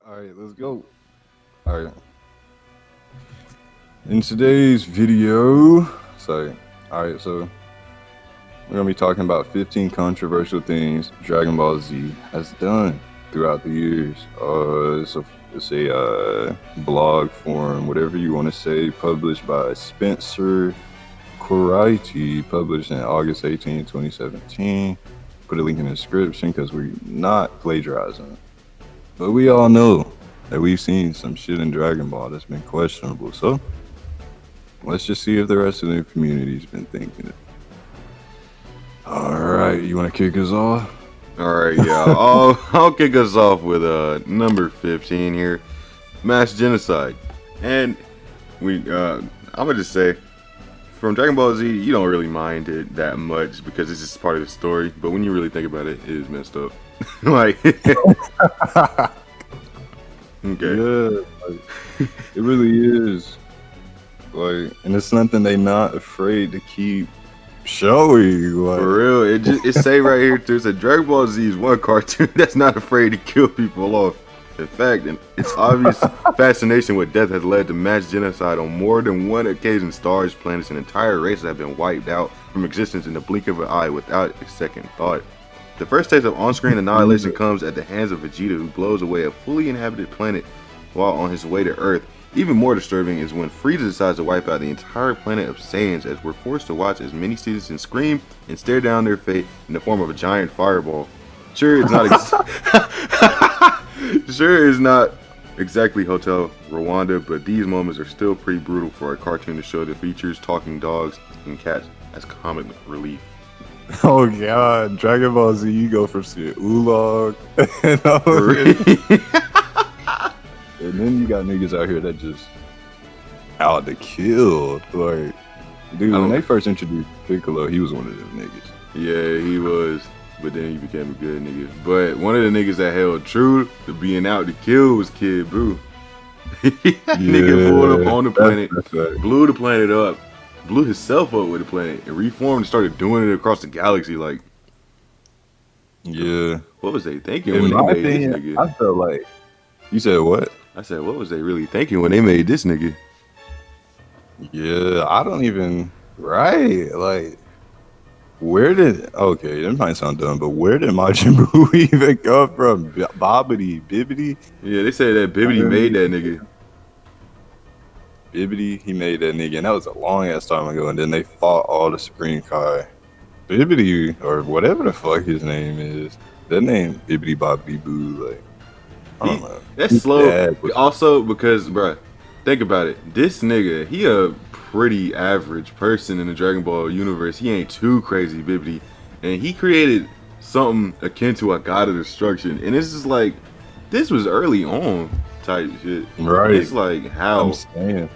All right, let's go. All right. In today's video, so we're gonna be talking about 15 controversial things Dragon Ball Z has done throughout the years. It's a blog forum, whatever you want to say, published by Spencer Coraiti, published in August 18, 2017. Put a link in the description because we're not plagiarizing. But we all know that we've seen some shit in Dragon Ball that's been questionable. So let's just see if the rest of the community's been thinking it. All right, you want to kick us off? All right, yeah, I'll kick us off with number 15 here, mass genocide, and I'm gonna just say, from Dragon Ball Z, you don't really mind it that much because it's just part of the story. But when you really think about it, it is messed up. Like, okay, Yeah, it really is. Like, and it's something they not afraid to keep showing. Like, for real, it say right here too. It said Dragon Ball Z is one cartoon that's not afraid to kill people off. In fact, its obvious fascination with death has led to mass genocide on more than one occasion. Stars, planets, and entire races have been wiped out from existence in the blink of an eye without a second thought. The first taste of on-screen annihilation comes at the hands of Vegeta, who blows away a fully inhabited planet while on his way to Earth. Even more disturbing is when Frieza decides to wipe out the entire planet of Saiyans, as we're forced to watch as many citizens scream and stare down their fate in the form of a giant fireball. Sure, it's not exactly Hotel Rwanda, but these moments are still pretty brutal for a cartoon to show that features talking dogs and cats as comic relief. oh god, Dragon Ball Z, you go from seeing Oolong, and then you got niggas out here that just out to kill. Like, dude, when they first introduced Piccolo, he was one of them niggas. Yeah, he was. But then he became a good nigga. But one of the niggas that held true to being out to kill was Kid Buu. Nigga pulled up on the planet, blew the planet up, blew himself up with the planet, and reformed and started doing it across the galaxy. Like, yeah. What was they thinking In when my they made opinion, this nigga? I felt like, you said what? I said, what was they really thinking when they made this nigga? Yeah, I don't even. Right, like, okay, that might sound dumb, but where did Majin Buu even come from? Bibbidi? Yeah, they say that Bibbidi made that nigga. Bibbidi, he made that nigga, and that was a long ass time ago, and then they fought all the Supreme Kai. Bibbidi, or whatever the fuck his name is, that name, Bibbidi Bobbidi Boo, like, I don't know. That's slow. Also, because, bruh, think about it. This nigga, he a pretty average person in the Dragon Ball universe. He ain't too crazy, Bibbidi. And he created something akin to a god of destruction. And it's just like, this was early on type shit. Right. It's like, how? I'm saying.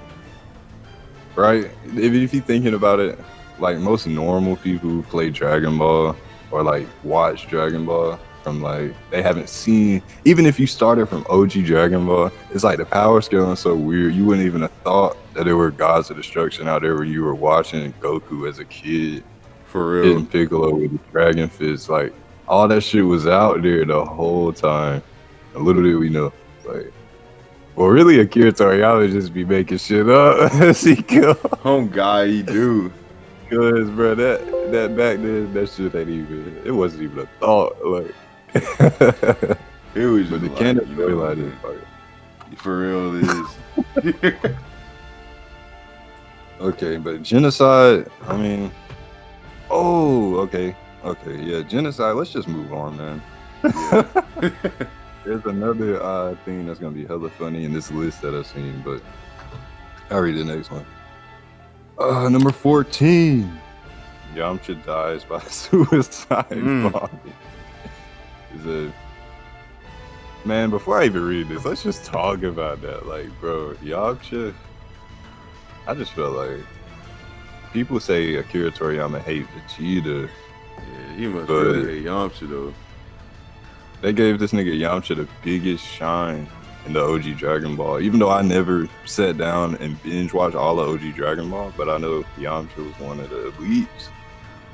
Right? If you're thinking about it, like, most normal people who play Dragon Ball or, like, watch Dragon Ball, from, like, they haven't seen, even if you started from OG Dragon Ball, it's like the power scale is so weird. You wouldn't even have thought that there were gods of destruction out there where you were watching Goku as a kid, for real, hitting Piccolo with the Dragon Fist. Like, all that shit was out there the whole time. And little did we know, like, well, really, Akira Toriyama just be making shit up as he go. Oh God, he do. Cause, bro, that back then, that shit ain't even, it wasn't even a thought, like. It was, but the like, canon you know, storyline is like, for real, it is. okay, but genocide, I mean, okay, yeah, genocide, let's just move on, man. Yeah. There's another thing that's gonna be hella funny in this list that I've seen, but I'll read the next one. Number 14, Yamcha dies by suicide bombing. Man, before I even read this, let's just talk about that. Like, bro, Yamcha, I just feel like people say Akira Toriyama hate Vegeta. Yeah, he must really hate Yamcha, though. They gave this nigga Yamcha the biggest shine in the OG Dragon Ball. Even though I never sat down and binge watched all the OG Dragon Ball, but I know Yamcha was one of the elites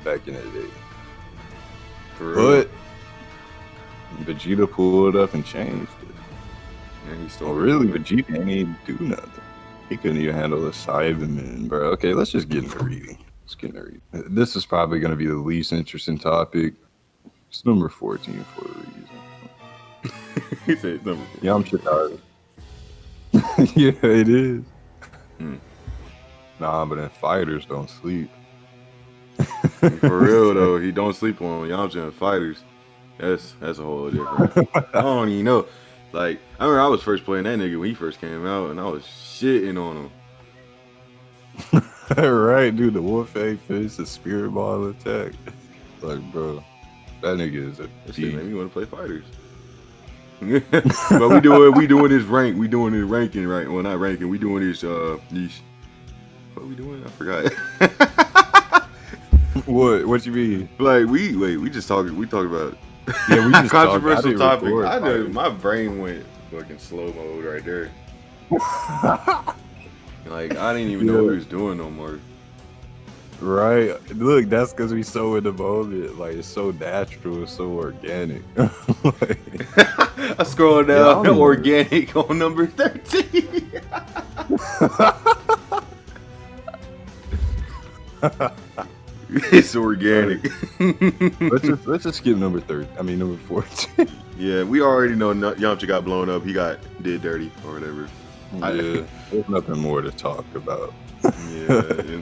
back in the day. For real. But Vegeta pulled up and changed it. And he Oh, stole really? it. Vegeta ain't even do nothing. He couldn't even handle the Cyberman, bro. Okay, let's just get into reading. Let's get into reading. This is probably going to be the least interesting topic. It's number 14 for a reason. He said it's number 4. Yeah, I'm sure. Yeah, it is. Hmm. Nah, but then fighters don't sleep. For real though, he don't sleep on Yamcha and fighters. That's a whole different. I don't even know. Like I remember I was first playing that nigga when he first came out, and I was shitting on him. Right, dude. The Wolf Egg Fist, the Spirit Ball attack. Like, bro, that nigga is a That shit beast. made me want to play fighters. But we doing this rank. We doing this ranking right. Well, not ranking. We doing this niche. What we doing? I forgot. What you mean? Like we just talking. We talked about Yeah, we just controversial topic. record I know fighters. my brain went fucking slow mode right there. Like I didn't even know what he was doing no more. Right. Look, that's because we so in the moment. Like, it's so natural, it's so organic. Like, I scrolled Yeah, I down don't know. organic on number 13. It's organic. let's just skip number 30. I mean number 14. Yeah, we already know Yamcha got blown up. He did dirty or whatever. Yeah, there's nothing more to talk about. Yeah.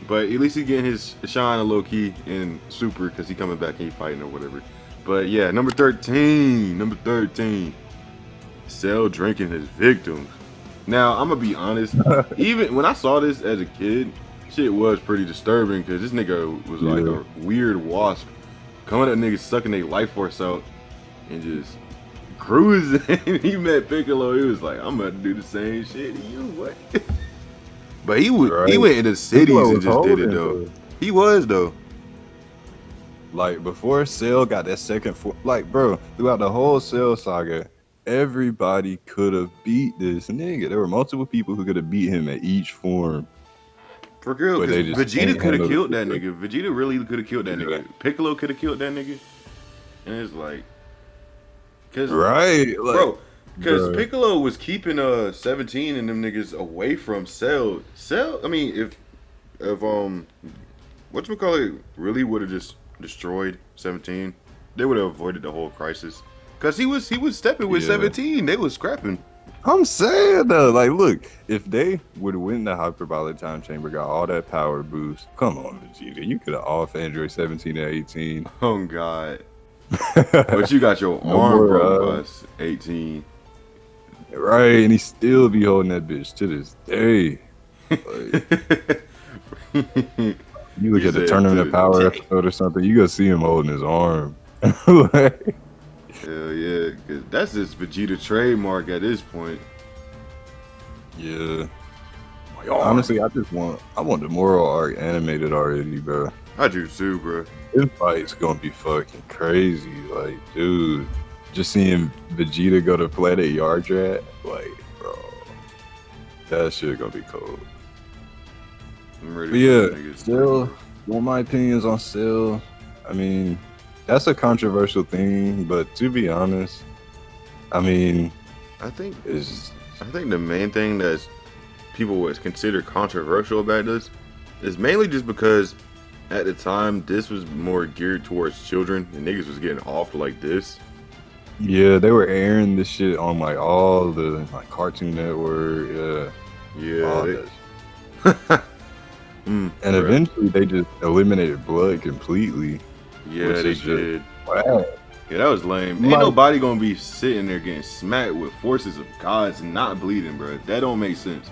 But at least he's getting his shine a low key in Super because he coming back and he fighting or whatever. But yeah, number 13. Number 13. Cell drinking his victims. Now, I'm going to be honest. Even when I saw this as a kid, shit was pretty disturbing because this nigga was like a weird wasp coming at niggas sucking their life force out and just cruising. He met Piccolo. He was like, I'm about to do the same shit to you. What? But he went into cities Piccolo and was just did it holding, though. though. He was though. Like, before Cell got that second like, bro, throughout the whole Cell saga, everybody could have beat this nigga. There were multiple people who could have beat him at each form. For real, But because they just Vegeta can't could have handle killed the that nigga. Vegeta really could have killed that Yeah. nigga. Piccolo could have killed that nigga. And it's like, cause Right? Like, bro, because bruh. Piccolo was keeping 17 and them niggas away from Cell. Cell, I mean, if whatchamacallit really would have just destroyed 17, they would have avoided the whole crisis. Cause he was stepping with Yeah. 17. They was scrapping. I'm saying though, like, look, if they would win the hyperbolic time chamber, got all that power boost, come on, Vegeta, you could have off Android 17 and 18. Oh God. But you got your arm more, broke by 18. Right, and he still be holding that bitch to this day. Like, you look He at the said Tournament to of Power the- episode or something, you gonna see him holding his arm. Like, Hell yeah, 'cause that's just Vegeta trademark at this point. yeah. Honestly, I want the moral arc animated already, bro. I do too, bro. This fight's gonna be fucking crazy. Like, dude, just seeing Vegeta go to Planet Yardrat, like, bro, that shit gonna be cold. I'm ready But for yeah, them niggas. still, want my opinions on Cell. I mean, that's a controversial thing, but to be honest, I mean, I think it's the main thing that people would consider controversial about this is mainly just because at the time this was more geared towards children and niggas was getting off like this. yeah, they were airing this shit on like all the like Cartoon Network, all Yeah. that. Mm, And bruh. eventually they just eliminated blood completely. Yeah, which they is just- did. Wow. Yeah, that was lame. Ain't Like- nobody gonna be sitting there getting smacked with forces of gods and not bleeding, bro. That don't make sense.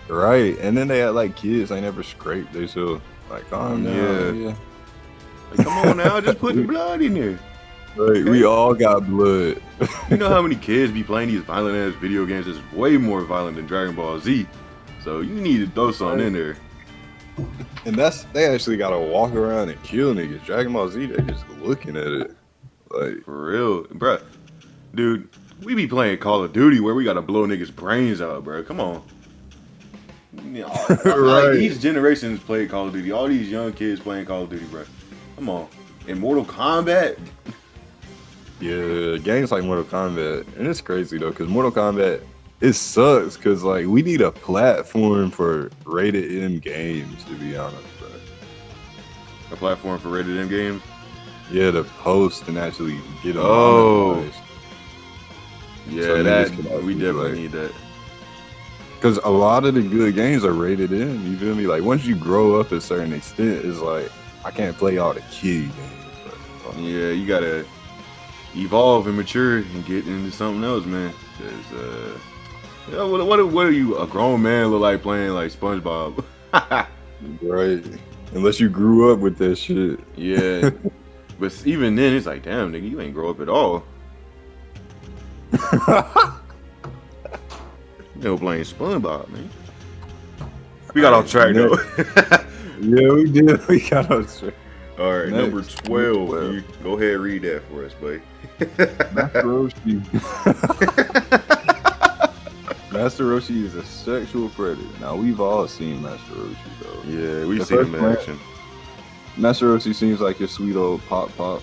Right, and then they had like kids. They never scraped. They so like, calm down. Yeah, Like, come on now, just put the blood in there. like, we all got blood. You know how many kids be playing these violent ass video games that's way more violent than Dragon Ball Z. So you need to throw something in there. And they actually gotta walk around and kill niggas. Dragon Ball Z, they just looking at it. Like, For real, bruh. Dude, we be playing Call of Duty where we gotta blow niggas' brains out, bro. Come on. You know, I feel like Right. each generation has played Call of Duty. All these young kids playing Call of Duty, bro. Come on. In Mortal Kombat, Yeah, games like Mortal Kombat, and it's crazy though, because Mortal Kombat, it sucks because like we need a platform for rated M games, to be honest, bro. A platform for rated M games. Yeah, to post and actually get them Oh, monetized. yeah, So that niggas can we actually, definitely like, need that. because a lot of the good games are rated M. You feel me? Like once you grow up a certain extent, it's like I can't play all the kid games. But, Yeah, you gotta evolve and mature and get into something else, man. Cause yeah, what are you, a grown man, look like playing like SpongeBob? right. Unless you grew up with that shit. Yeah, but even then, it's like, damn, nigga, you ain't grow up at all. You know, playing SpongeBob, man. We got off track though. Yeah, we did. We got on track. All right, Next, number 12. You go ahead and read that for us, buddy. Master Roshi. Master Roshi is a sexual predator. Now we've all seen Master Roshi though. Yeah, we've The seen him first in one- action. Master Roshi seems like your sweet old pop who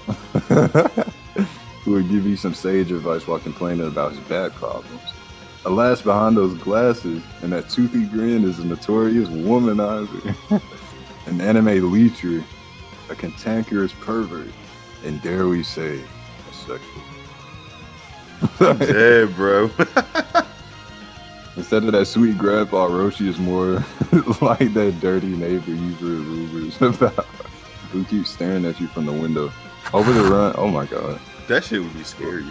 would give you some sage advice while complaining about his back problems. Alas, behind those glasses and that toothy grin is a notorious womanizer, an anime leecher, a cantankerous pervert, and dare we say, a sexual. Dead, bro. Instead of that sweet grandpa, Roshi is more like that dirty neighbor you've heard rumors about, who keeps staring at you from the window. Over the run, oh my god. That shit would be scary.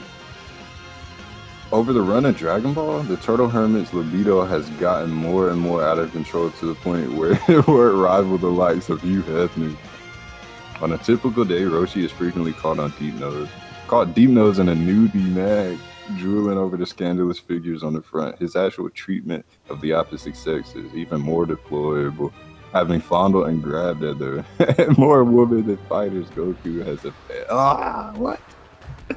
Over the run of Dragon Ball, the Turtle Hermit's libido has gotten more and more out of control to the point where, where it rivaled the likes of Hugh Hefner. On a typical day, Roshi is frequently caught deep nose in a nudie mag, drooling over the scandalous figures on the front. His actual treatment of the opposite sex is even more deplorable, having fondled and grabbed at the more women than fighters Goku has what?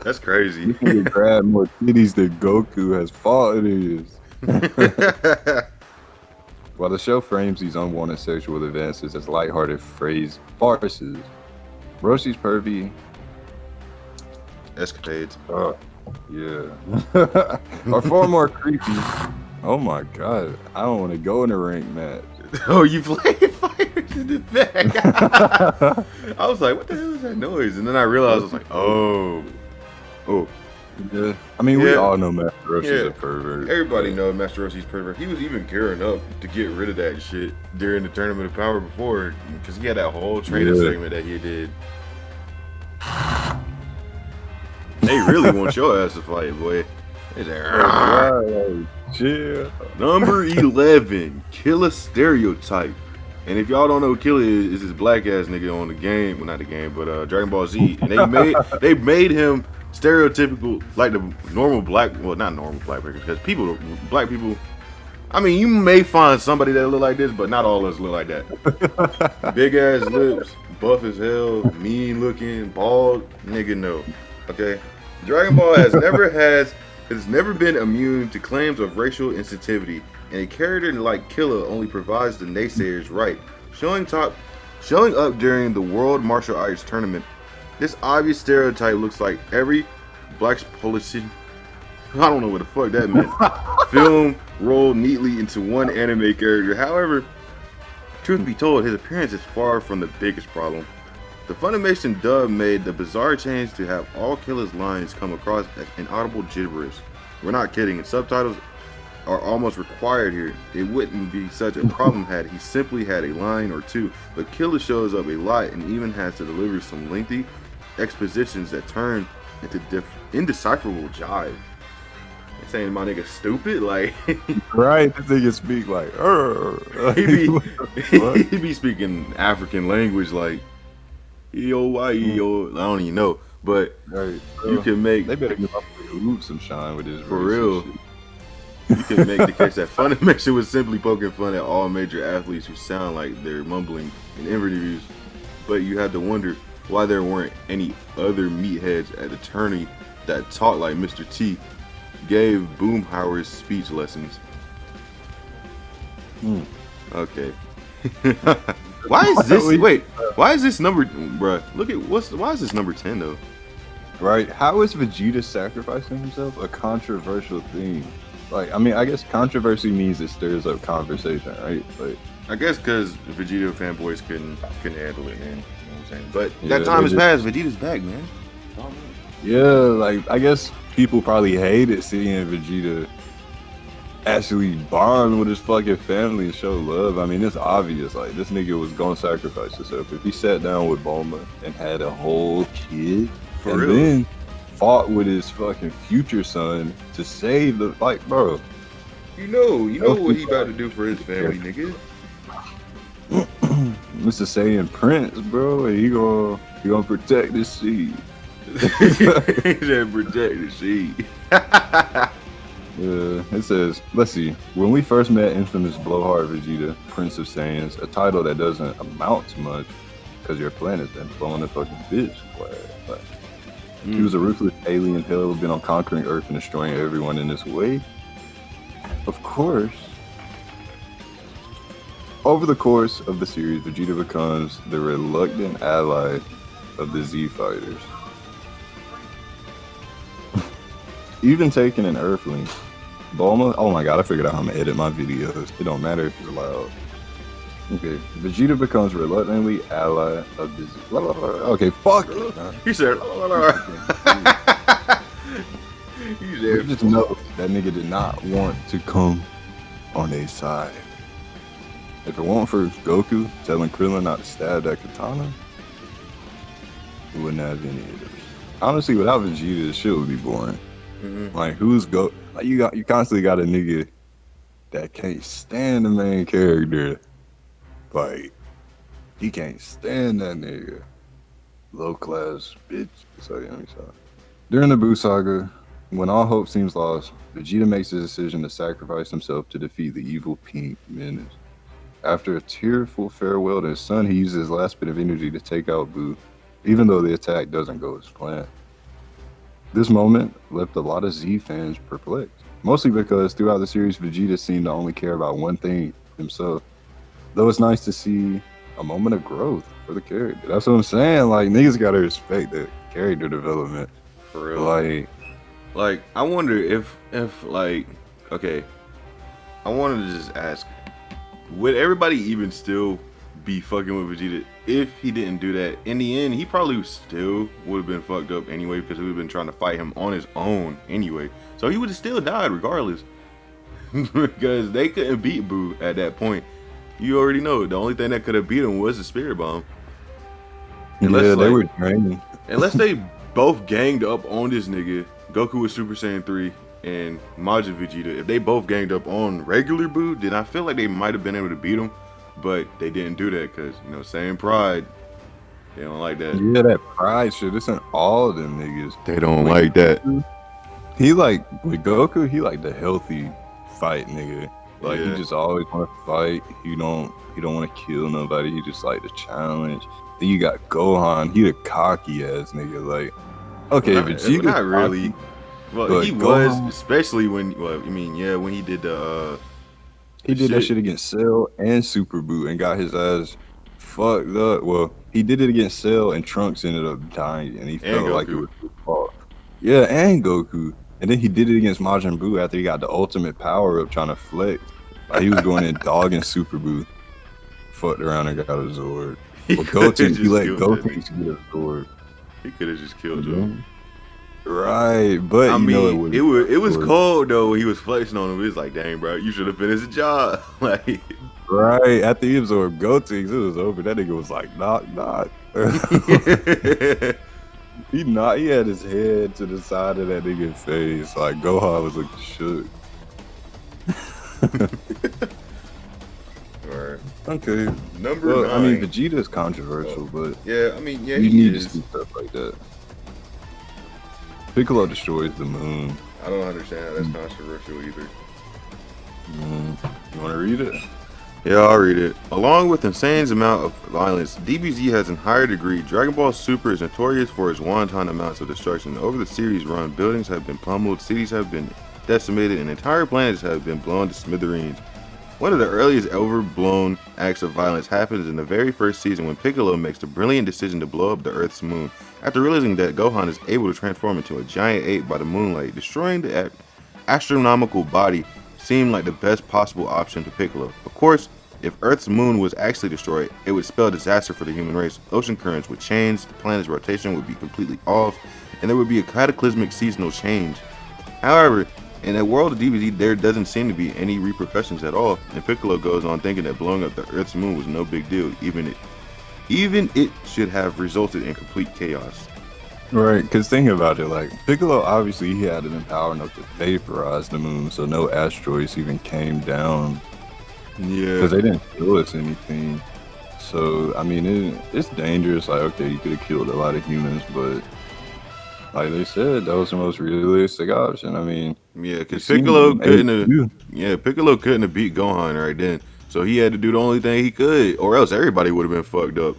That's crazy. You can grab more titties than Goku has fought in his. While the show frames these unwanted sexual advances as lighthearted phrase farces, Roshi's pervy Escapades. Yeah. are far more creepy. Oh my god. I don't want to go in a ring match. Oh, you playing fighters in the back. I was like, what the hell is that noise? And then I realized, I was like, oh. Yeah. I mean, we Yeah. all know Master Roshi's Yeah. a pervert. Everybody knows Master Roshi's pervert. He was even gearing up to get rid of that shit during the Tournament of Power before, because he had that whole training Yeah. segment that he did. They really want your ass to fight, boy. They say, Chill. number 11, Killer Stereotype. And if y'all don't know who Killer is this black ass nigga on the game, well not the game, but Dragon Ball Z. And they made him stereotypical, like the normal black, well not normal black people, because black people, I mean, you may find somebody that look like this, but not all of us look like that. Big ass lips, buff as hell, mean looking, bald, nigga no. Okay? Dragon Ball has never been immune to claims of racial insensitivity, and a character like Killer only provides the naysayers right. Showing up during the World Martial Arts Tournament, this obvious stereotype looks like every black politician, I don't know what the fuck that meant, film rolled neatly into one anime character. However, truth be told, his appearance is far from the biggest problem. The Funimation dub made the bizarre change to have all Killer's lines come across as inaudible gibberish. We're not kidding, subtitles are almost required here. It wouldn't be such a problem had he simply had a line or two, but Killer shows up a lot and even has to deliver some lengthy expositions that turn into indecipherable jive. They're saying my nigga stupid, like Right, this nigga speak like, he be speaking African language like E-O-Y-E-O, I don't even know, but right, you can make, they better give up some shine with this. for real, you can make the case that Funimation was simply poking fun at all major athletes who sound like they're mumbling in interviews, but you have to wonder why there weren't any other meatheads at the tourney that talked like Mr. T gave Boomhauer's speech lessons. Okay. Why is this? Wait, why is this number, bruh? Look at why is this number 10 though? right? How is Vegeta sacrificing himself a controversial thing? Like, I mean, I guess controversy means it stirs up conversation, right? Like, I guess because Vegeta fanboys couldn't handle it, man. You know what I'm saying? But yeah, that time has passed. Vegeta's back, man. yeah, like I guess people probably hated seeing Vegeta actually bond with his fucking family and show love. I mean, it's obvious. Like, this nigga was gonna sacrifice himself. If he sat down with Bulma and had a whole kid, For and real. then fought with his fucking future son to save the, like, bro. You know what he about to do for his family, nigga. Mr. Saiyan Prince, bro, and he gonna protect his seed. He said protect the seed. Yeah, it says, let's see. When we first met infamous Blowhard Vegeta, Prince of Saiyans, a title that doesn't amount to much because your planet's been blown to fucking bitch. Like, he was a ruthless alien hell bent on conquering Earth and destroying everyone in his way. Of course, over the course of the series, Vegeta becomes the reluctant ally of the Z Fighters. Even taking an Earthling, Bulma. Oh my god, I figured out how I'm gonna edit my videos. It don't matter if it's loud. Okay, Vegeta becomes reluctantly ally of the Z. Okay, fuck it. He said. You just know that nigga did not want to come on a side. If it weren't for Goku telling Krillin not to stab that katana, we wouldn't have any of this. Honestly, without Vegeta, this shit would be boring. Like, who's like, you constantly got a nigga that can't stand the main character. Like, he can't stand that nigga. Low class bitch. So yeah, during the Buu saga, when all hope seems lost, Vegeta makes the decision to sacrifice himself to defeat the evil Pink Menace. After a tearful farewell to his son, he uses his last bit of energy to take out Buu, even though the attack doesn't go as planned. This moment left a lot of Z fans perplexed, mostly because throughout the series, Vegeta seemed to only care about one thing, himself. Though it's nice to see a moment of growth for the character. That's what I'm saying. Like, niggas gotta respect the character development. For real. Like, I wonder if like, okay, I wanted to just ask, would everybody even still be fucking with Vegeta if he didn't do that? In the end, he probably still would have been fucked up anyway, because we would have been trying to fight him on his own anyway. So he would have still died regardless. Because they couldn't beat Buu at that point. You already know, the only thing that could have beat him was the Spirit Bomb. Unless, yeah, they like, were training. Unless they both ganged up on this nigga, Goku was Super Saiyan 3 and Majin Vegeta. If they both ganged up on regular Buu, then I feel like they might have been able to beat him. But they didn't do that because, you know, same pride. They don't like that. Yeah, that pride shit. It's in all of them niggas. They don't like that. He like, with Goku, he like the healthy fight nigga. Like, Yeah. he just always want to fight. He don't want to kill nobody. He just like the challenge. Then you got Gohan. He the cocky ass nigga. Like, okay, Vegeta. Not really. Well, he Gohan, was, especially when, well, I mean, yeah, when he did the, he did that shit against Cell and Super Buu and got his ass fucked up. Well, he did it against Cell and Trunks ended up dying and he felt like it was his fault. Yeah, and Goku. And then he did it against Majin Buu after he got the ultimate power up trying to flex. Like, he was going in dogging Super Buu. Fucked around and got a Zord. Well, Goku, he let Goku get a Zord. He could have just killed him. Right, but I you mean, know it was cold though when he was flexing on him. It was like, dang, bro, you should have finished the job. Like, right after he absorbed Gotenks, it was over. That nigga was like, knock. He had his head to the side of that nigga's face. Like, Gohan was looking shook. Alright. Okay. Number 9. I mean, Vegeta's controversial, but yeah, I mean, yeah, you he need is. to see stuff like that. Piccolo destroys the moon. I don't understand how that's controversial either. You want to read it? Yeah, I'll read it. Along with insane amount of violence, DBZ has in higher degree. Dragon Ball Super is notorious for its wanton amounts of destruction. Over the series run, buildings have been pummeled, cities have been decimated, and entire planets have been blown to smithereens. One of the earliest overblown acts of violence happens in the very first season when Piccolo makes the brilliant decision to blow up the Earth's moon. After realizing that Gohan is able to transform into a giant ape by the moonlight, destroying the astronomical body seemed like the best possible option to Piccolo. Of course, if Earth's moon was actually destroyed, it would spell disaster for the human race. Ocean currents would change, the planet's rotation would be completely off, and there would be a cataclysmic seasonal change. However, in a world of DBZ, there doesn't seem to be any repercussions at all, and Piccolo goes on thinking that blowing up the Earth's moon was no big deal, even it should have resulted in complete chaos. Right, because think about it, like, Piccolo, obviously, he had an power enough to vaporize the moon, so no asteroids even came down. Yeah. Because they didn't kill us anything. So, I mean, it's dangerous. Like, okay, you could have killed a lot of humans, but like they said, that was the most realistic option. I mean, yeah, because Piccolo couldn't have beat Gohan right then. So he had to do the only thing he could, or else everybody would have been fucked up.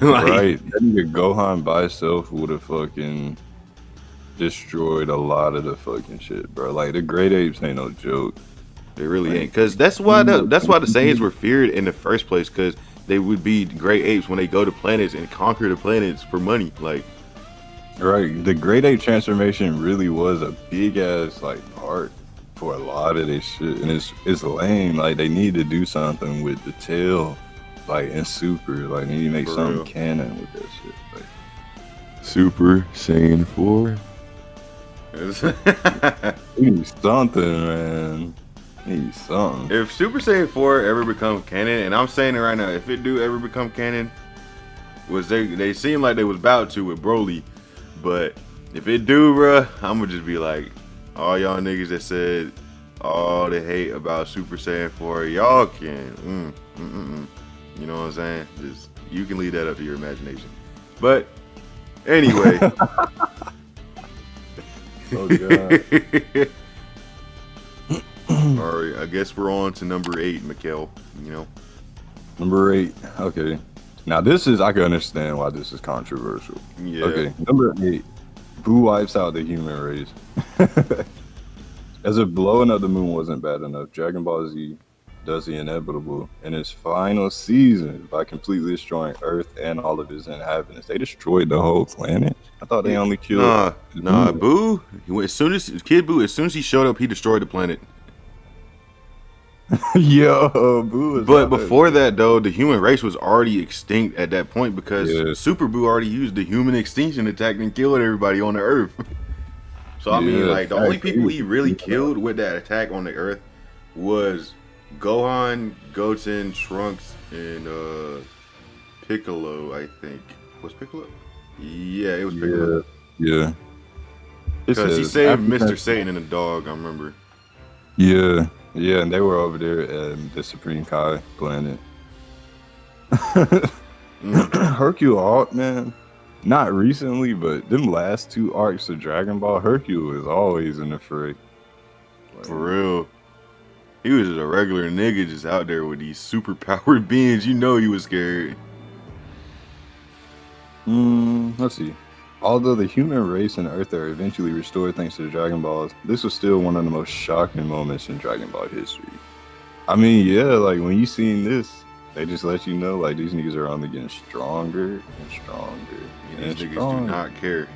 Like, right. That nigga Gohan by himself would have fucking destroyed a lot of the fucking shit, bro. Like, the Great Apes ain't no joke. They really ain't. Because that's why the Saiyans were feared in the first place, because they would be great apes when they go to planets and conquer the planets for money. Like, right. The Great Ape transformation really was a big ass like part for a lot of this shit. And it's lame. Like, they need to do something with the tail. Like, in Super, like, they need to make something canon with that shit. Like, Super Saiyan 4. Need something, man. Need something. If Super Saiyan 4 ever becomes canon, and I'm saying it right now, if it do ever become canon, they seem like they was about to with Broly, but if it do, bruh, I'm gonna just be like, all y'all niggas that said all the hate about Super Saiyan 4, y'all can, you know what I'm saying? Just, you can leave that up to your imagination. But anyway. Oh god. Alright, I guess we're on to number 8, Mikkel. You know. Number 8. Okay. Now this is, I can understand why this is controversial. Yeah. Okay. Number 8. Boo wipes out the human race. As if blowing up the moon wasn't bad enough, Dragon Ball Z does the inevitable in its final season by completely destroying Earth and all of its inhabitants. They destroyed the whole planet. I thought they only killed. Nah, Boo. As soon as he showed up, he destroyed the planet. Yo, Boo. But before that, though, the human race was already extinct at that point because Super Boo already used the human extinction attack and killed everybody on the Earth. So I mean, like, the only people he really killed with that attack on the Earth was Gohan, Goten, Trunks, and Piccolo, I think. Was Piccolo? Yeah, it was Piccolo. Yeah. Because he saved Mr. Satan and the dog, I remember. Yeah. Yeah, and they were over there at the Supreme Kai planet. Hercule arc, man. Not recently, but them last 2 arcs of Dragon Ball, Hercule is always in the fray. Like, for real. He was just a regular nigga just out there with these super powered beings. You know he was scared. Let's see. Although the human race and Earth are eventually restored thanks to the Dragon Balls, this was still one of the most shocking moments in Dragon Ball history. I mean, yeah, like, when you seen this, they just let you know, like, these niggas are only getting stronger and stronger. Yeah, these niggas do not care.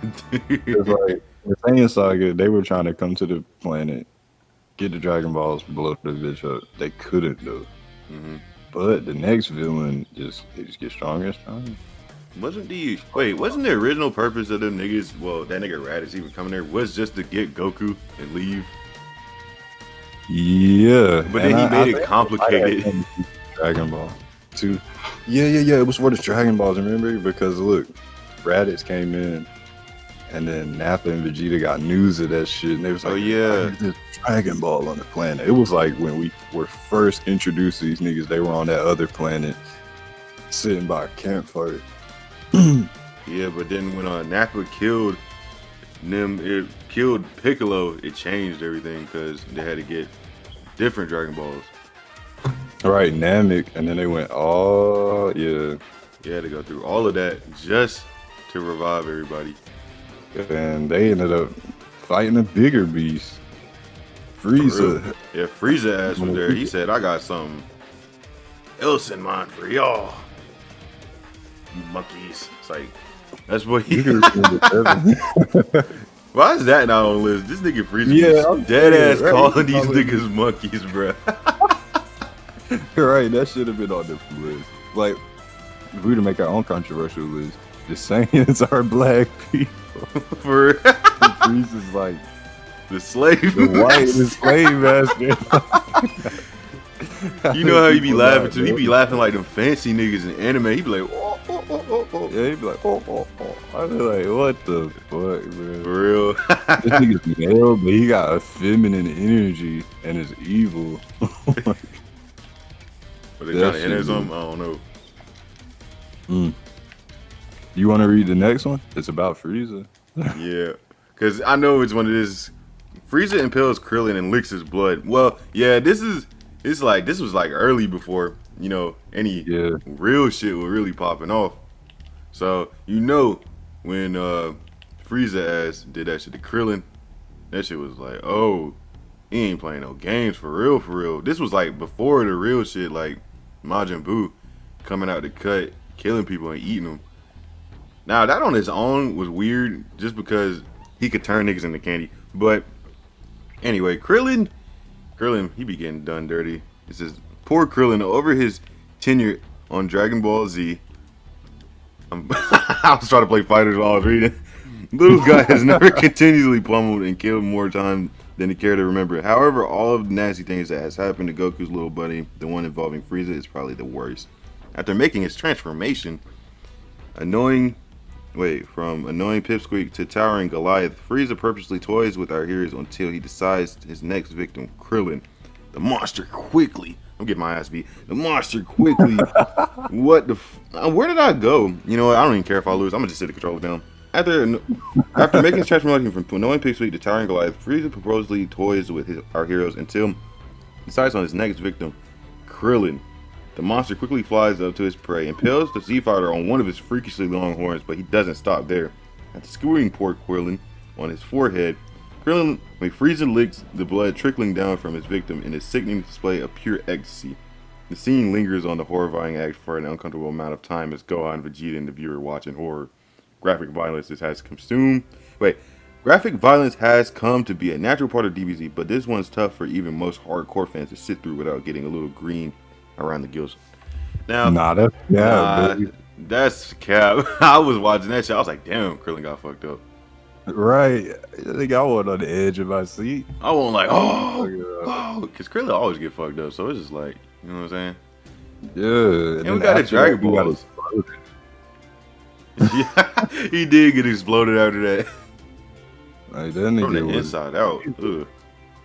It's like, the Saiyan Saga, they were trying to come to the planet, get the Dragon Balls, blow the bitch up. They couldn't, though. But the next villain, they just get stronger and stronger. Wasn't the original purpose of them niggas, well, that nigga Raditz even coming there, was just to get Goku and leave? Yeah. But then he made it complicated. Dragon Ball 2. Yeah. It was for the Dragon Balls, remember? Because look, Raditz came in, and then Nappa and Vegeta got news of that shit, and they was like, oh yeah, there's Dragon Ball on the planet. It was like when we were first introduced to these niggas, they were on that other planet, sitting by a campfire. Yeah, but then when Nappa killed them, it killed Piccolo, it changed everything because they had to get different Dragon Balls. Right, Namek, and then they went, oh, yeah. You had to go through all of that just to revive everybody. And they ended up fighting a bigger beast. For real. Frieza. Yeah, Frieza ass was there. He said, "I got something else in mind for y'all, you monkeys." It's like that's what he. Why is that not on the list? This nigga Frieza was dead ass calling these niggas monkeys, bro. Right, that should have been on the list. Like, if we were to make our own controversial list, just saying it's our black people. For Frieza's like the slave, the white, the slave master. You know how he be laughing too? He be laughing like them fancy niggas in anime. He be like, oh, oh, oh, oh, oh. Yeah, he be like, oh, oh, oh. I be like, what the fuck, man? For real. This nigga's male, but he got a feminine energy and is evil. But they trying to enter something? I don't know. You want to read the next one? It's about Frieza. Yeah, because I know which one it is. Frieza impales Krillin and licks his blood. Well, yeah, this was like early before, you know, any real shit was really popping off. So, you know, when Frieza ass did that shit to Krillin, that shit was like, oh, he ain't playing no games for real, for real. This was like before the real shit, like Majin Buu coming out the cut, killing people and eating them. Now, that on his own was weird just because he could turn niggas into candy. But anyway, Krillin, he be getting done dirty. It says, poor Krillin, over his tenure on Dragon Ball Z. I was trying to play fighters while I was reading. Little guy has never continually pummeled and killed more time than he cared to remember. However, all of the nasty things that has happened to Goku's little buddy, the one involving Frieza, is probably the worst. After making his transformation, from annoying Pipsqueak to towering Goliath, Frieza purposely toys with our heroes until he decides his next victim, Krillin. The monster quickly. I'm getting my ass beat. The monster quickly. What the? Where did I go? You know what? I don't even care if I lose. I'm gonna just sit the controller down. After making his transformation from annoying Pipsqueak to towering Goliath, Frieza purposely toys with our heroes until he decides on his next victim, Krillin. The monster quickly flies up to his prey, impales the Z-Fighter on one of his freakishly long horns, but he doesn't stop there. After skewering poor Krillin on his forehead, Frieza licks the blood trickling down from his victim in a sickening display of pure ecstasy. The scene lingers on the horrifying act for an uncomfortable amount of time as Gohan, Vegeta, and the viewer watch in horror. Graphic violence has come to be a natural part of DBZ, but this one's tough for even most hardcore fans to sit through without getting a little green around the gills. Now, that's cap. I was watching that shit. I was like, damn, Krillin got fucked up. Right. I think I was on the edge of my seat. I wasn't like, because Krillin always get fucked up. So it's just like, you know what I'm saying? Yeah. And we got a Dragon Ball. Yeah, he did get exploded after that. Like, that nigga from the was inside out.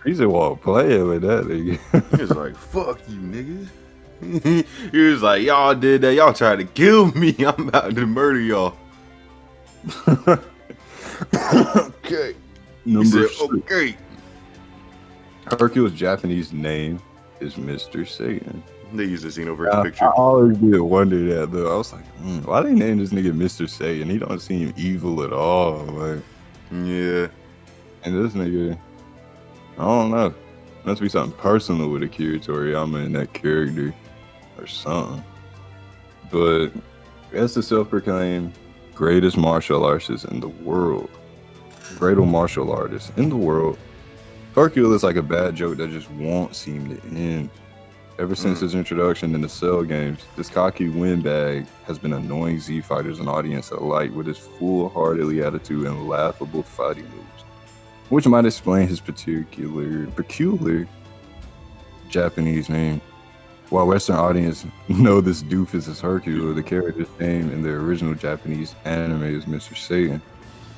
He's a walk playing with that nigga. He was like, fuck you, niggas. He was like, y'all did that. Y'all tried to kill me. I'm about to murder y'all. Okay. Number six. Okay. Hercule's Japanese name is Mr. Satan. They used the Xenoverse picture. I always did wonder that though. I was like, why they name this nigga Mr. Satan? He don't seem evil at all. Like, yeah. And this nigga, I don't know. Must be something personal with Akira Toriyama in that character or something. But as the self-proclaimed greatest martial artist in the world, greatest martial artist in the world, Hercule is like a bad joke that just won't seem to end. Ever since his introduction in the Cell games, this cocky windbag has been annoying Z-fighters and audience alike with his foolhardily attitude and laughable fighting moves, which might explain his peculiar Japanese name. While Western audience know this doofus is Hercule, the character's name in the original Japanese anime is Mr. Satan.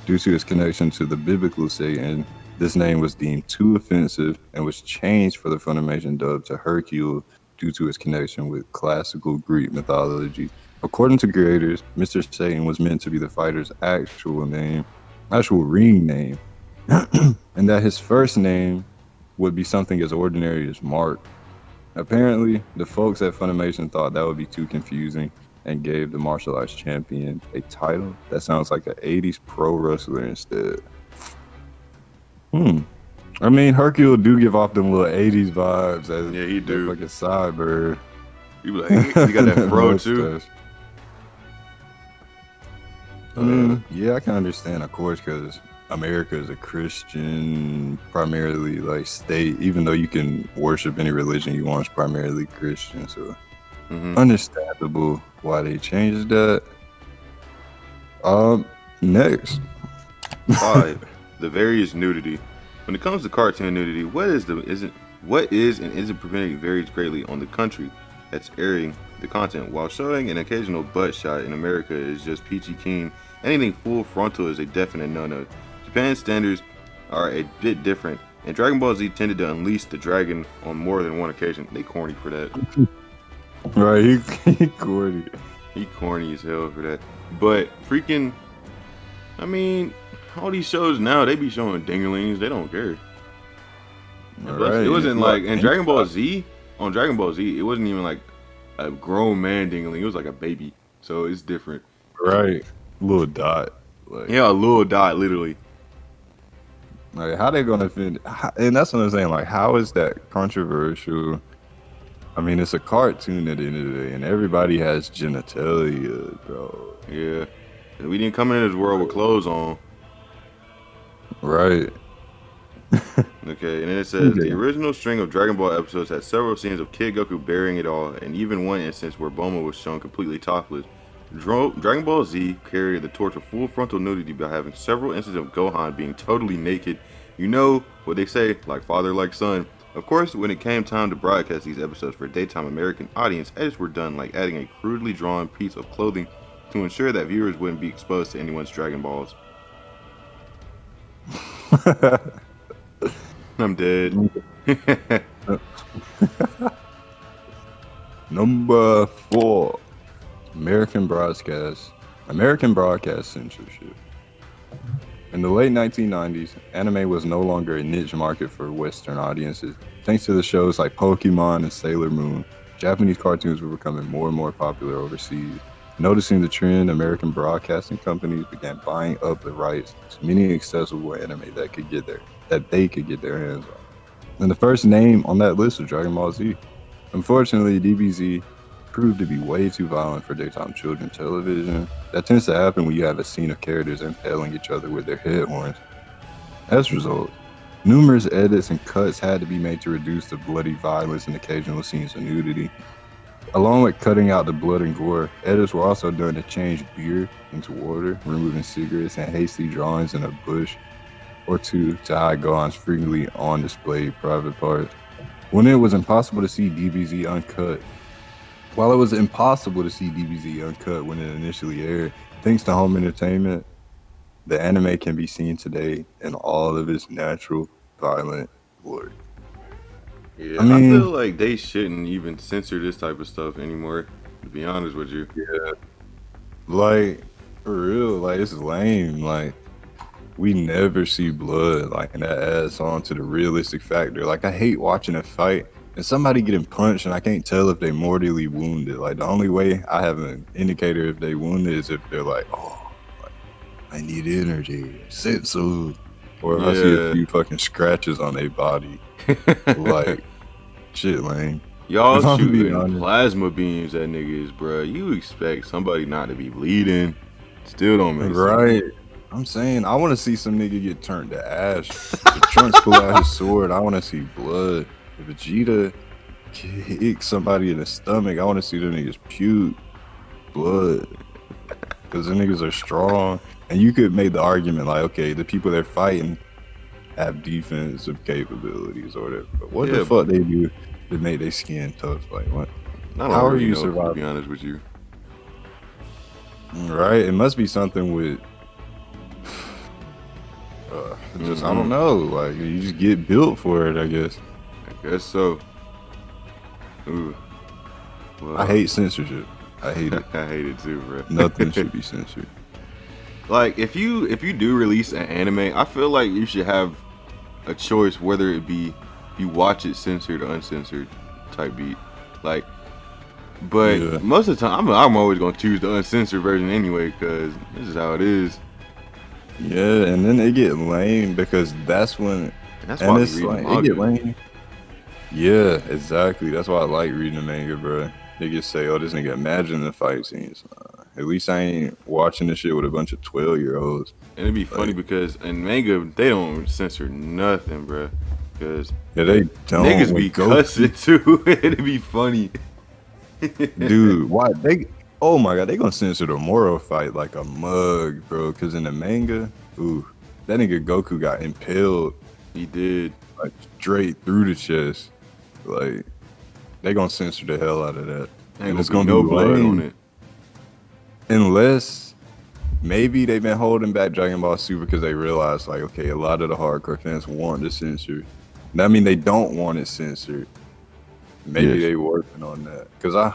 Due to his connection to the biblical Satan, this name was deemed too offensive and was changed for the Funimation dub to Hercule due to its connection with classical Greek mythology. According to creators, Mr. Satan was meant to be the fighter's actual ring name, and that his first name would be something as ordinary as Mark. Apparently, the folks at Funimation thought that would be too confusing and gave the martial arts champion a title that sounds like an 80s pro wrestler instead. I mean, Hercule do give off them little '80s vibes as Yeah, he do. like a cyber. He be like, he got that fro too. Mustache. I mean, yeah, I can understand, of course, because America is a Christian, primarily like state. Even though you can worship any religion you want, it's primarily Christian. So understandable why they changed that. Next, 5. The various nudity. When it comes to cartoon nudity, what is and isn't prevented varies greatly on the country that's airing the content. While showing an occasional butt shot in America is just peachy keen, anything full frontal is a definite no-no. Japan's standards are a bit different, and Dragon Ball Z tended to unleash the dragon on more than one occasion. They corny for that. right? He corny. He corny as hell for that. But freaking, I mean, all these shows now, they be showing dinglings. They don't care. Right. It wasn't like in Dragon Ball Z. On Dragon Ball Z, it wasn't even like a grown man dingling. It was like a baby. So it's different. Right. Little dot. Like, yeah, a little dot, literally. Like, how they gonna fit? And that's what I'm saying. Like, how is that controversial? I mean, it's a cartoon at the end of the day, and everybody has genitalia, bro. Yeah. We didn't come into this world with clothes on. Right. Okay, and then it says the original string of Dragon Ball episodes had several scenes of Kid Goku burying it all, and even one instance where Bulma was shown completely topless. Dragon Ball Z carried the torch of full frontal nudity by having several instances of Gohan being totally naked. You know what they say, like father, like son. Of course, when it came time to broadcast these episodes for a daytime American audience, edits were done like adding a crudely drawn piece of clothing to ensure that viewers wouldn't be exposed to anyone's Dragon Balls. I'm dead. Number 4. American broadcast censorship. In the late 1990s, anime was no longer a niche market for Western audiences. Thanks to the shows like Pokemon and Sailor Moon, Japanese cartoons were becoming more and more popular overseas. Noticing the trend, American broadcasting companies began buying up the rights to many accessible anime that they could get their hands on. And the first name on that list was Dragon Ball Z. Unfortunately, DBZ proved to be way too violent for daytime children's television. That tends to happen when you have a scene of characters impaling each other with their head horns. As a result, numerous edits and cuts had to be made to reduce the bloody violence and occasional scenes of nudity. Along with cutting out the blood and gore, edits were also done to change beer into water, removing cigarettes and hasty drawings in a bush or two to hide Gohan's frequently on display private parts. When it was impossible to see DBZ uncut, While it was impossible to see DBZ uncut when it initially aired, thanks to home entertainment, the anime can be seen today in all of its natural, violent glory. Yeah, I feel like they shouldn't even censor this type of stuff anymore, to be honest with you. Yeah. Like, for real, like, it's lame. Like, we never see blood, like, and that adds on to the realistic factor. Like, I hate watching a fight and somebody getting punched and I can't tell if they mortally wounded. Like, the only way I have an indicator if they wounded is if they're like, oh, like, I need energy, sensu. Or if I see a few fucking scratches on their body. Like, shit, lame. Y'all shooting plasma beams at niggas, bruh. You expect somebody not to be bleeding. Still don't make sense. Right. I'm saying, I want to see some nigga get turned to ash. If Trunks pull out his sword, I want to see blood. If Vegeta kicks somebody in the stomach, I want to see them niggas puke blood. Because the niggas are strong. And you could make the argument like, okay, the people they're fighting have defensive capabilities or whatever. But what the fuck they do to make their skin tough? Like, what? How are you surviving? To be honest with you. Right? It must be something with... I don't know. Like, you just get built for it, I guess. I guess so. Ooh. Well, I hate censorship. I hate it. I hate it too, bro. Nothing should be censored. Like, if you do release an anime, I feel like you should have a choice whether it be you watch it censored or uncensored type beat. Like, but most of the time, I'm always gonna choose the uncensored version anyway, because this is how it is. Yeah, and then they get lame because that's when And that's why And we it's reading like it get manga. lame. Yeah, exactly. That's why I like reading the manga, bro. They just say, "Oh, this nigga imagine the fight scenes." At least I ain't watching this shit with a bunch of 12-year-olds. And it'd be funny Like, because in manga they don't censor nothing, bro. Because yeah, they don't. niggas When be Goku, cussing too. It'd be funny. dude, why they? Oh my god, they gonna censor the Moro fight like a mug, bro. Because in the manga, ooh, that nigga Goku got impaled He did. like straight through the chest. Like, they gonna censor the hell out of that, Ain't and it's gonna gonna be no be blood lame. on it. Unless maybe they've been holding back Dragon Ball Super because they realized, like, okay, a lot of the hardcore fans want the censored. That mean they don't want it censored. Maybe Yes. they working on that. Cause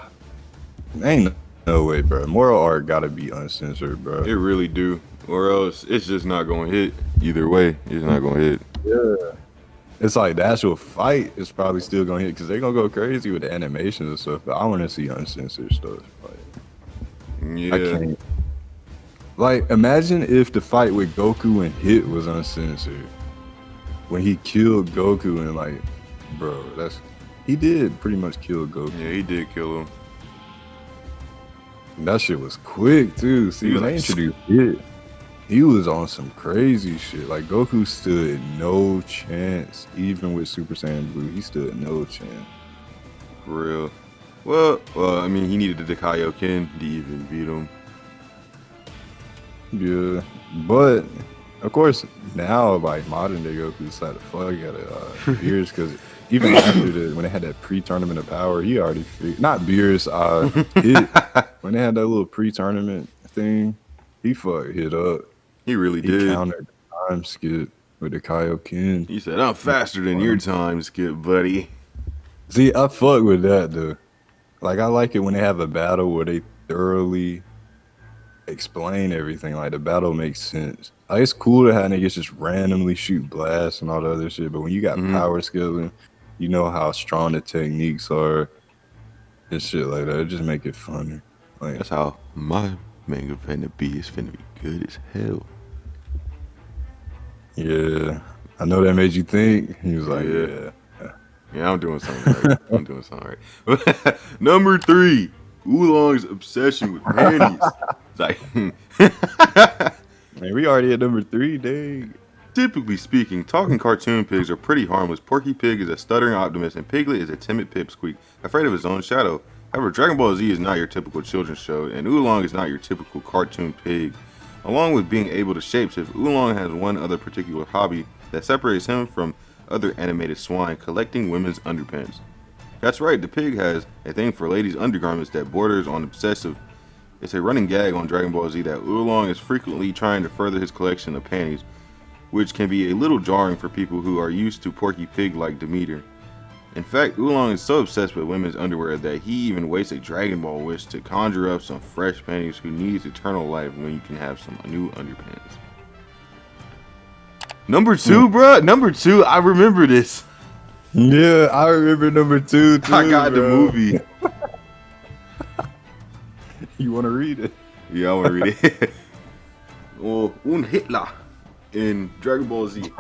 ain't no way, bro. Moral art gotta be uncensored, bro. It really do. Or else it's just not gonna hit. Either way, it's not gonna hit. Yeah. It's like the actual fight is probably still gonna hit because they're gonna go crazy with the animations and stuff. But I want to see uncensored stuff. Like, Yeah. I can't. Like, imagine if the fight with Goku and Hit was uncensored. When he killed Goku and, like, bro, he did pretty much kill Goku. Yeah, he did kill him. That shit was quick too. See, He was when they like, introduced Hit, he was on some crazy shit. Like, Goku stood no chance. Even with Super Saiyan Blue, he stood no chance. For real. Well, I mean, he needed the Kaioken to even beat him. Yeah, but of course now, like, modern day Goku decided to fuck out of Beerus because even after when they had that pre-tournament of power, he already not Beerus. When they had that little pre-tournament thing, he fucked Hit up. He really He did. countered the time skip with the Kaioken. He said, "I'm faster than your time skip, buddy." See, I fuck with that though. Like, I like it when they have a battle where they thoroughly explain everything. Like, the battle makes sense. Like, it's cool to have niggas just randomly shoot blasts and all the other shit, but when you got power scaling, you know how strong the techniques are and shit like that. It just make it funny. Like, That's how my manga finna be. It's finna be good as hell. yeah, I know that made you think. He was like, Yeah. yeah. Yeah, I'm doing something right. I'm doing something right. Number 3, Oolong's obsession with panties. It's like, Man, we already at number 3, dang. typically speaking, talking cartoon pigs are pretty harmless. Porky Pig is a stuttering optimist, and Piglet is a timid pipsqueak, afraid of his own shadow. However, Dragon Ball Z is not your typical children's show, and Oolong is not your typical cartoon pig. Along with being able to shapeshift, Oolong has one other particular hobby that separates him from other animated swine: collecting women's underpants. That's right, the pig has a thing for ladies' undergarments that borders on obsessive. It's a running gag on Dragon Ball Z that Oolong is frequently trying to further his collection of panties, which can be a little jarring for people who are used to Porky Pig-like demeanor. In fact, Oolong is so obsessed with women's underwear that he even wastes a Dragon Ball wish to conjure up some fresh panties who needs eternal life when you can have some new underpants. Number 2, bruh. Number 2, I remember this. Yeah, I remember number 2 too. I got the bro. movie. You want to read it? Yeah, I want to read it. Well, Un Hitler in Dragon Ball Z.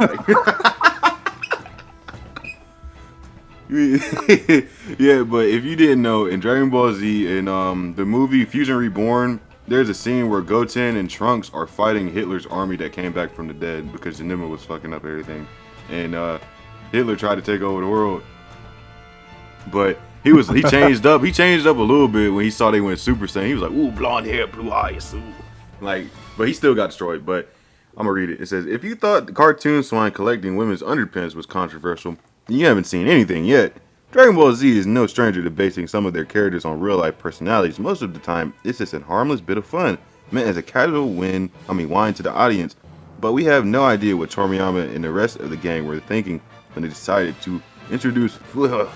Yeah, but if you didn't know, in Dragon Ball Z, in the movie Fusion Reborn, there's a scene where Goten and Trunks are fighting Hitler's army that came back from the dead because Janima was fucking up everything, and Hitler tried to take over the world. But he changed up. He changed up a little bit when he saw they went Super Saiyan. He was like, "Ooh, blonde hair, blue eyes, ooh." Like, but he still got destroyed. But I'm gonna read it. It says, "If you thought the cartoon swine collecting women's underpants was controversial, you haven't seen anything yet. Dragon Ball Z is no stranger to basing some of their characters on real-life personalities. Most of the time, it's just a harmless bit of fun, meant as a casual wine to the audience. But we have no idea what Toriyama and the rest of the gang were thinking when they decided to introduce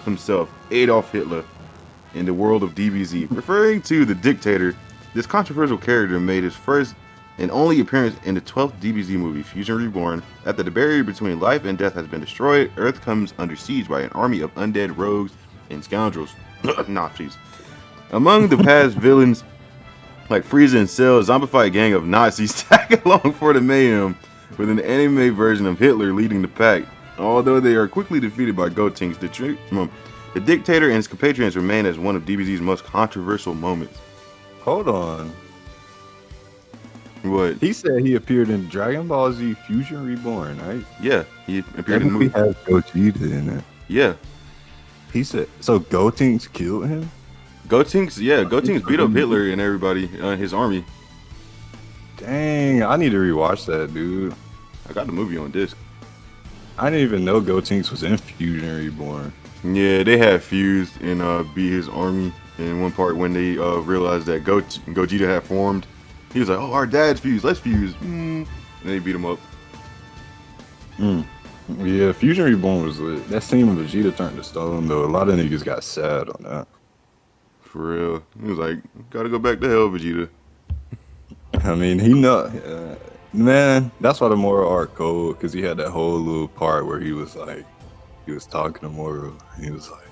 himself, Adolf Hitler, in the world of DBZ. Referring to the dictator, this controversial character made his first and only appearance in the 12th DBZ movie, Fusion Reborn. After the barrier between life and death has been destroyed, Earth comes under siege by an army of undead rogues and scoundrels. Nazis. Among the past villains, like Frieza and Cell, a zombified gang of Nazis tag along for the mayhem, with an anime version of Hitler leading the pack. Although they are quickly defeated by Gotenks, the dictator and his compatriots remain as one of DBZ's most controversial moments. Hold on. What? He said he appeared in Dragon Ball Z Fusion Reborn, right? Yeah, he appeared in the movie. He has Gogeta in it. Yeah. He said, so Gotenks killed him? Gotenks beat up Hitler and everybody, his army. Dang, I need to rewatch that, dude. I got the movie on disc. I didn't even know Gotenks was in Fusion Reborn. Yeah, they had fused and beat his army in one part when they realized that Gogeta had formed. He was like, "Oh, our dad's fused. Let's fuse." And they beat him up. Yeah, Fusion Reborn was lit. That scene when Vegeta turned to stone, though, a lot of niggas got sad on that. For real. He was like, "Gotta go back to hell, Vegeta." I mean, man, that's why the moral arc cold, because he had that whole little part where he was talking to Moro. He was like,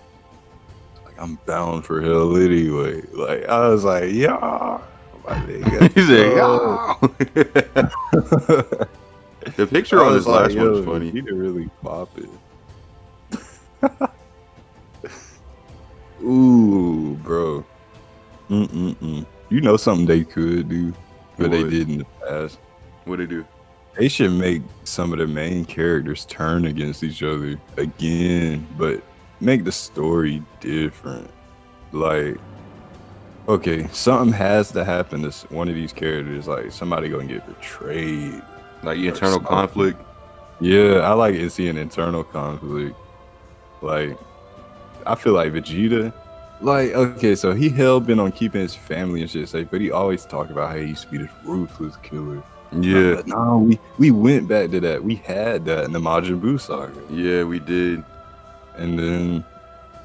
I'm bound for hell anyway. Like, I was like, yeah. He said, yeah. The picture on this last one was funny. He didn't really pop it. Ooh, bro. You know something they could do, but they did in the past. What'd they do? They should make some of the main characters turn against each other again, but make the story different. Like, okay, something has to happen to one of these characters. Like, somebody gonna get betrayed. Like internal conflict. Yeah, I like to see an internal conflict. Like, I feel like Vegeta, like, okay, so he hell-bent on keeping his family and shit safe, but he always talked about how he used to be this ruthless killer. Yeah. But no, we went back to that. We had that in the Majin Buu saga. Yeah, we did. And then,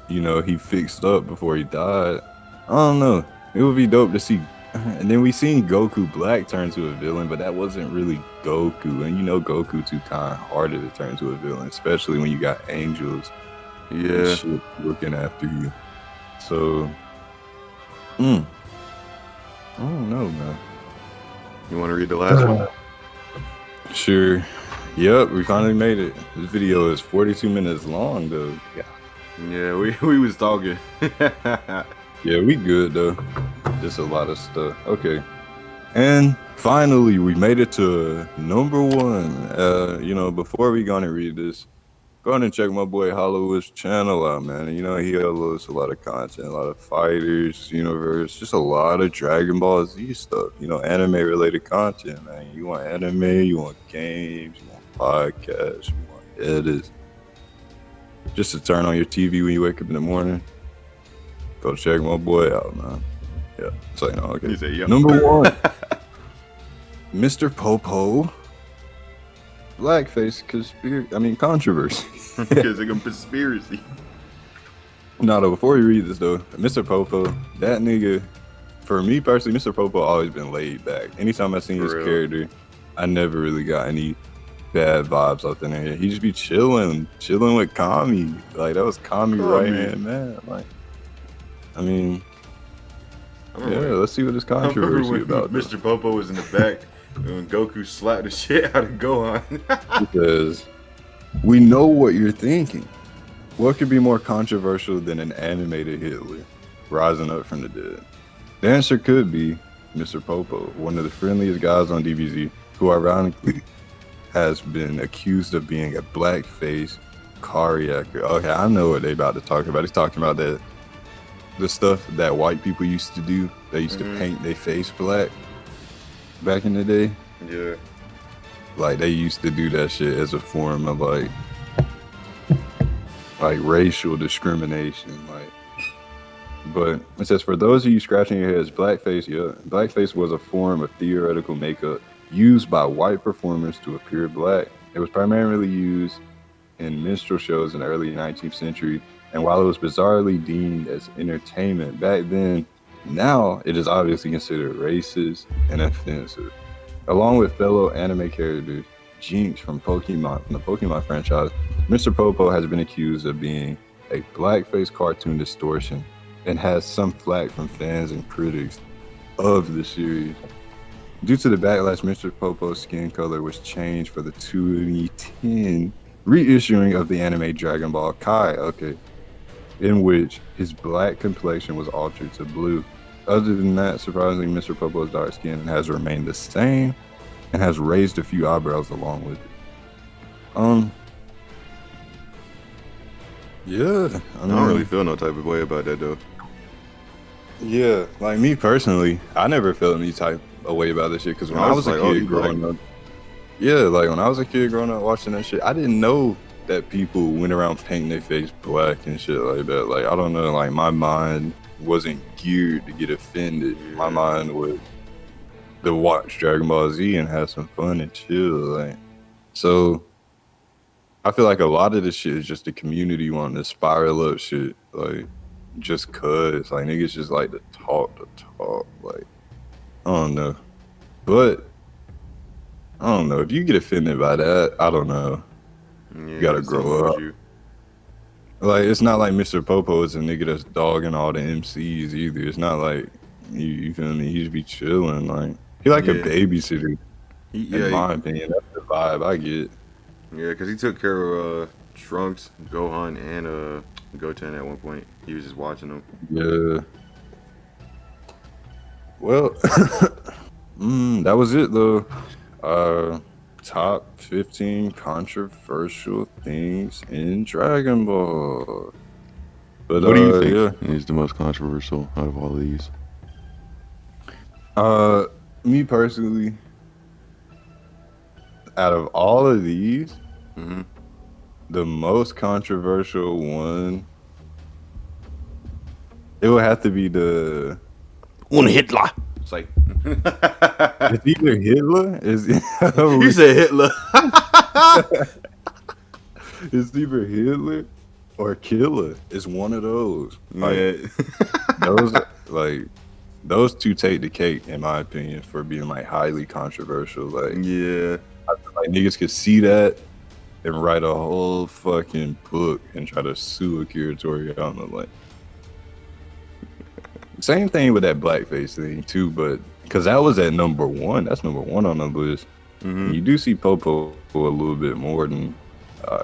you know, he fixed up before he died. I don't know. It would be dope to see. And then we seen Goku Black turn to a villain, but that wasn't really Goku. And you know Goku too kind-hearted to turn to a villain, especially when you got angels. Yeah. Shit looking after you. So, I don't know, man. You want to read the last one? Sure. Yep, we finally made it. This video is 42 minutes long, though. Yeah, we was talking. Yeah, we good, though. Just a lot of stuff. Okay. And finally, we made it to number 1. You know, before we gonna read this, go ahead and check my boy Hollowisp channel out, man. You know, he uploads a lot of content, a lot of fighters, universe, just a lot of Dragon Ball Z stuff. You know, anime-related content, man. You want anime, you want games, you want podcasts, you want edits. Just to turn on your TV when you wake up in the morning. Go check my boy out, man. Yeah, so you know, okay. He said, yep. Number 1, Mr. Popo. Blackface controversy. Because it's a conspiracy. No, though, before we read this, though, Mr. Popo, that nigga, for me personally, Mr. Popo always been laid back. Anytime I seen his character, I never really got any bad vibes out there. He just be chilling with Kami. Like, that was Kami right-hand man. Like, I mean, yeah, let's see what this controversy about. Mr. Popo was in the back when Goku slapped the shit out of Gohan. Because we know what you're thinking. What could be more controversial than an animated Hitler rising up from the dead? The answer could be Mr. Popo, one of the friendliest guys on DBZ, who ironically has been accused of being a blackface carjacker. Okay, I know what they about to talk about. He's talking about the stuff that white people used to do. They used to paint their face black back in the day. Yeah. Like, they used to do that shit as a form of like racial discrimination. Like, but it says, for those of you scratching your heads, blackface was a form of theoretical makeup used by white performers to appear black. It was primarily used in minstrel shows in the early 19th century, and while it was bizarrely deemed as entertainment back then, now it is obviously considered racist and offensive. Along with fellow anime character Jinx from the Pokemon franchise, Mr. Popo has been accused of being a blackface cartoon distortion and has some flack from fans and critics of the series. Due to the backlash, Mr. Popo's skin color was changed for the 2010 reissuing of the anime Dragon Ball Kai, okay, in which his black complexion was altered to blue. Other than that, surprisingly, Mr. Popo's dark skin has remained the same and has raised a few eyebrows along with it. Yeah, I don't really feel no type of way about that though. Yeah, like me personally, I never felt any type of way about this shit because when I was a kid growing up, like when I was a kid growing up watching that shit, I didn't know that people went around painting their face black and shit like that. Like I don't know, like my mind wasn't geared to get offended. My mind was to watch Dragon Ball Z and have some fun and chill. Like so, I feel like a lot of this shit is just the community wanting to spiral up shit. Like just cause like niggas just like to talk. Like I don't know, but I don't know if you get offended by that. I don't know. You gotta grow up. Like it's not like Mr. Popo is a nigga that's dogging all the MCs either. It's not like you feel me. He just be chilling. Like he like a babysitter. In my opinion, that's the vibe I get. Yeah, because he took care of Trunks, Gohan, and Goten at one point. He was just watching them. Yeah. Well, that was it though. Top 15 controversial things in Dragon Ball. But what do you think is the most controversial out of all of these? Me personally, out of all of these, the most controversial one, it would have to be the Hitler. It's like it's either Hitler. You said Hitler. It's either Hitler or Killer. It's one of those. Like, those two take the cake in my opinion for being like highly controversial. Like I feel like niggas could see that and write a whole fucking book and try to sue Akira Toriyama. Like same thing with that blackface thing too, but because that was at number one. That's number one on the list. You do see Popo a little bit more than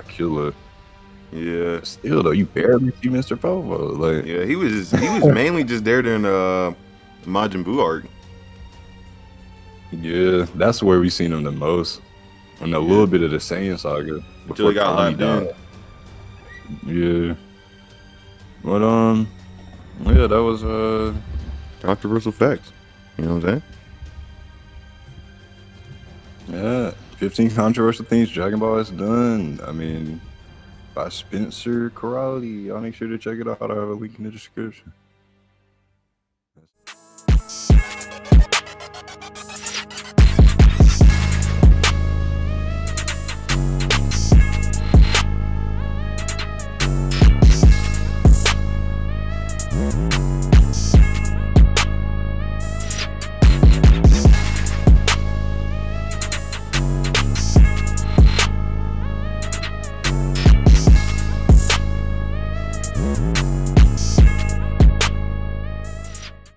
Killer. Yeah. Still though, you barely see Mr. Popo. Like he was mainly just there during the Majin Buu arc. Yeah, that's where we seen him the most. And a little bit of the Saiyan saga before he got locked down. Yeah. But yeah, that was controversial facts. You know what I'm saying? Yeah. 15 controversial things Dragon Ball has done. I mean, by Spencer Corrali. Y'all make sure to check it out. I'll have a link in the description.